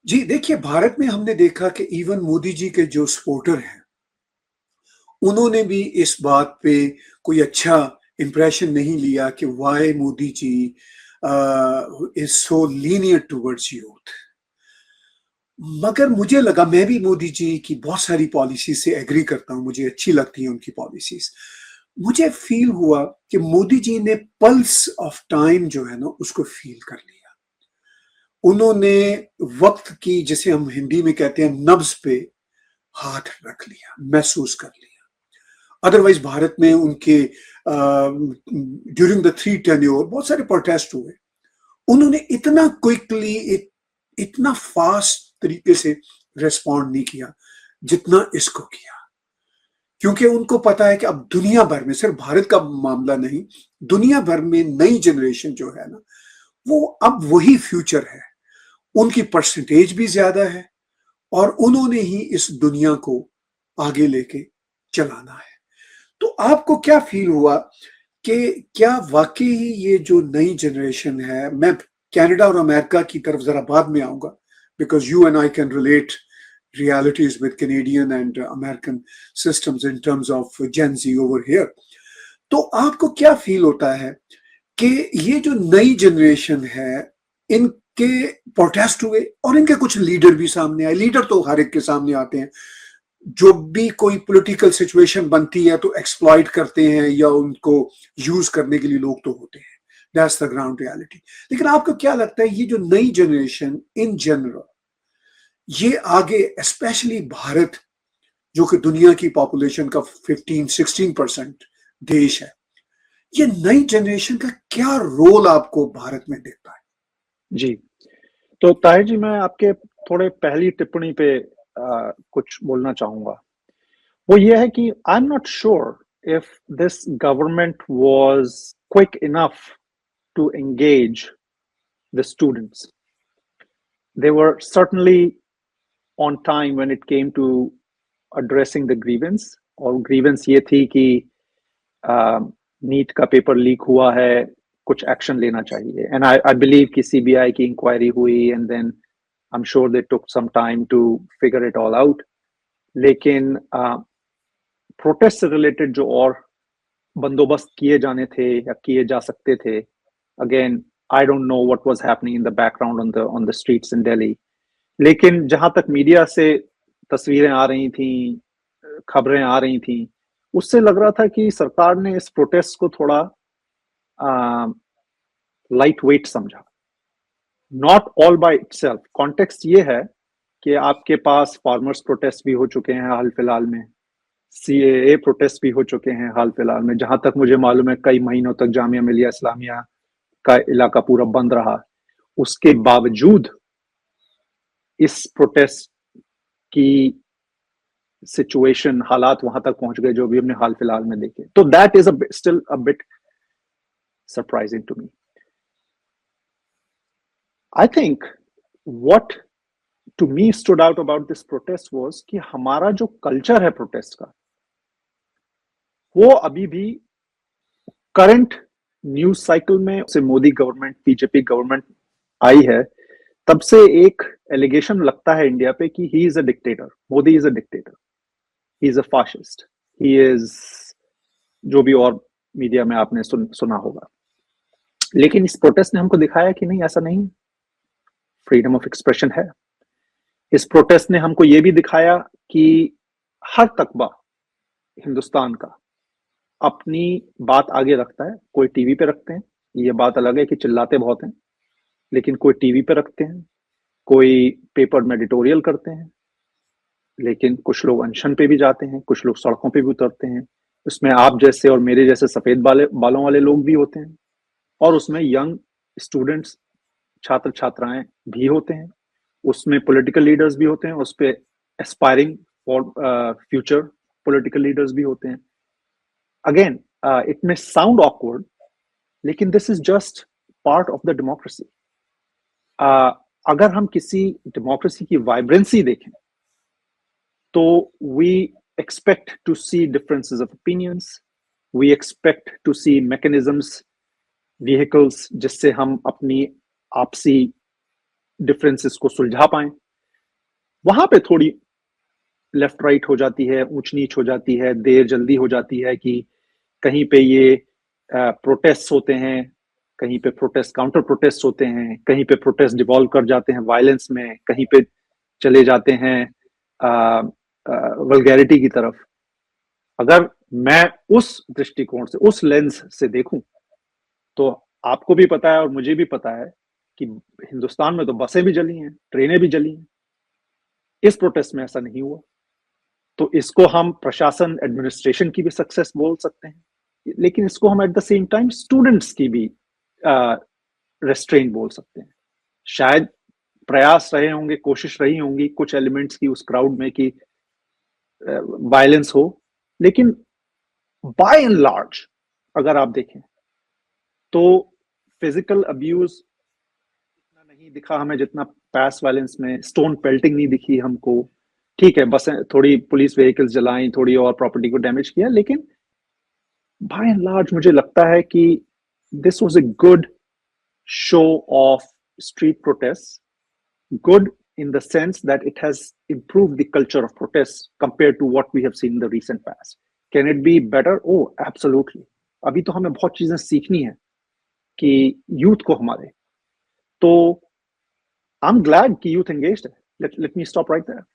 जी, देखिए भारत में हमने देखा कि इवन मोदी जी के जो सपोर्टर हैं, उन्होंने भी इस बात पे कोई अच्छा इंप्रेशन नहीं लिया कि why Modi ji is so lenient towards youth. मगर मुझे लगा मैं भी मोदी जी की बहुत सारी पॉलिसीज़ से एग्री करता हूँ, मुझे अच्छी लगती हैं उनकी पॉलिसीज़। मुझे फ़ील हुआ कि मोदी जी ने पल्स ऑफ टाइम जो है ना, उसको फ़ील कर लिया। उन्होंने वक़्त की जिसे हम हिंदी में कहते हैं नब्ज़ पे हाथ रख लिया, महसूस कर लिया। अदरवाइज़ भारत में उनके ड्यूरिंग द थ्री टेन्योर बहुत सारे प्रोटेस्ट हुए। उन्होंने इतना क्विकली इतना फास्ट तरीके से रिस्पॉन्ड नहीं किया, जितना इसको किया। क्योंकि उनको पता है कि अब दुनिया भर में, सिर्फ भारत का मामला नहीं, दुनिया भर में नई जनरेशन जो है ना, वो अब वही फ्यूचर है। उनकी परसेंटेज भी ज़्यादा है और उन्होंने ही इस दुनिया को आगे लेके चलाना है। तो आपको क्या फ़ील हुआ कि क्या वाक़ई ये जो नई जनरेशन है, मैं कनाडा और अमेरिका की तरफ ज़रा बाद में आऊँगा, because you and I can relate realities with Canadian and American systems in terms of Gen Z over here. तो आपको क्या फील होता है कि ये जो नई जनरेशन है, इनके प्रोटेस्ट हुए और इनके कुछ लीडर भी सामने आए। लीडर तो हर एक के सामने आते हैं, जो भी कोई पॉलिटिकल सिचुएशन बनती है तो एक्सप्लॉइट करते हैं या उनको यूज करने के लिए लोग तो होते हैं। That's the ground reality. लेकिन आपको क्या लगता है ये जो नई जनरेशन इन जनरल, ये आगे स्पेशली भारत जो कि दुनिया की पॉपुलेशन का 15-16% देश है, ये नई जनरेशन का क्या रोल आपको भारत में दिखता है? जी, तो ताहिर जी, मैं आपके थोड़े पहली टिप्पणी पे कुछ बोलना चाहूँगा। वो ये है कि I am not sure if this government was quick enough to engage the students. They were certainly on time when it came to addressing the grievance, और grievance ये थी कि नीट का पेपर लीक हुआ है, कुछ एक्शन लेना चाहिए। एंड आई बिलीव कि सीबीआई की इंक्वायरी हुई and then I am sure they took some time to figure it all out. लेकिन प्रोटेस्ट से रिलेटेड जो और बंदोबस्त किए जाने थे या किए जा सकते थे, again I don't know what was happening in the background on the streets इन दिल्ली। लेकिन जहां तक मीडिया से तस्वीरें आ रही थी, खबरें आ रही थी, उससे लग रहा था कि सरकार ने इस प्रोटेस्ट को थोड़ा लाइट वेट समझा। Not all by itself. Context ये है कि आपके पास फार्मर्स प्रोटेस्ट भी हो चुके हैं हाल फिलहाल में, सीएए प्रोटेस्ट भी हो चुके हैं हाल फिलहाल में। जहां तक मुझे मालूम है कई महीनों तक जामिया मिलिया इस्लामिया का इलाका पूरा बंद रहा। उसके बावजूद इस प्रोटेस्ट की सिचुएशन, हालात वहां तक पहुंच गए जो भी हमने हाल फिलहाल में देखे। तो that is still a bit surprising to me. I think what to me stood out about this protest was कि हमारा जो कल्चर है प्रोटेस्ट का, वो अभी भी करंट न्यूज साइकिल में से मोदी गवर्नमेंट, बीजेपी गवर्नमेंट आई है तब से एक एलिगेशन लगता है इंडिया पे कि he is a dictator, Modi is a dictator, he is a fascist, he is जो भी और मीडिया में आपने सुना होगा। लेकिन इस प्रोटेस्ट ने हमको दिखाया कि नहीं, ऐसा नहीं, फ्रीडम ऑफ एक्सप्रेशन है। इस प्रोटेस्ट ने हमको ये भी दिखाया कि हर तकबा हिंदुस्तान का अपनी बात आगे रखता है। कोई टीवी पे रखते हैं, ये बात अलग है कि चिल्लाते बहुत हैं, लेकिन कोई टीवी पे रखते हैं, कोई पेपर में एडिटोरियल करते हैं, लेकिन कुछ लोग अनशन पे भी जाते हैं, कुछ लोग सड़कों पे भी उतरते हैं। उसमें आप जैसे और मेरे जैसे सफेद बालों वाले लोग भी होते हैं, और उसमें यंग स्टूडेंट्स, छात्र छात्राएं भी होते हैं, उसमें पॉलिटिकल लीडर्स भी होते हैं, उस पे aspiring for future political leaders भी होते हैं। Again it may sound awkward, लेकिन this is just part of the democracy. अगर हम किसी डेमोक्रेसी की वाइब्रेंसी देखें तो we expect to see differences of opinions, we expect to see mechanisms, vehicles जिससे हम अपनी आपसी डिफरेंसेस को सुलझा पाएं। वहां पे थोड़ी लेफ्ट राइट हो जाती है, ऊंच नीच हो जाती है, देर जल्दी हो जाती है कि कहीं पे ये प्रोटेस्ट होते हैं, कहीं पे प्रोटेस्ट काउंटर प्रोटेस्ट होते हैं, कहीं पे प्रोटेस्ट डिवॉल्व कर जाते हैं वायलेंस में, कहीं पे चले जाते हैं वल्गैरिटी की तरफ। अगर मैं उस दृष्टिकोण से, उस लेंस से देखूं, तो आपको भी पता है और मुझे भी पता है कि हिंदुस्तान में तो बसें भी जली हैं, ट्रेनें भी जली हैं। इस प्रोटेस्ट में ऐसा नहीं हुआ। तो इसको हम प्रशासन, एडमिनिस्ट्रेशन की भी सक्सेस बोल सकते हैं, लेकिन इसको हम at the same time students की भी रेस्ट्रेन बोल सकते हैं। शायद प्रयास रहे होंगे, कोशिश रही होंगी कुछ एलिमेंट्स की उस क्राउड में कि वायलेंस हो, लेकिन बाय एंड लार्ज अगर आप देखें तो फिजिकल अब्यूज इतना नहीं दिखा हमें जितना पैस वायलेंस में। स्टोन पेल्टिंग नहीं दिखी हमको। ठीक है, बसें थोड़ी, पुलिस व्हीकल्स जलाई, थोड़ी और प्रॉपर्टी को डैमेज किया, लेकिन बाय एंड लार्ज मुझे लगता है कि this was a good show off street protest. Good in the sense that it has improved the culture of protest compared to what we have seen in the recent past. Can it be better? Oh, absolutely. अभी तो हमें बहुत चीजें सीखनी है कि youth को हमारे। तो I'm glad कि youth engaged है. Let me stop right there.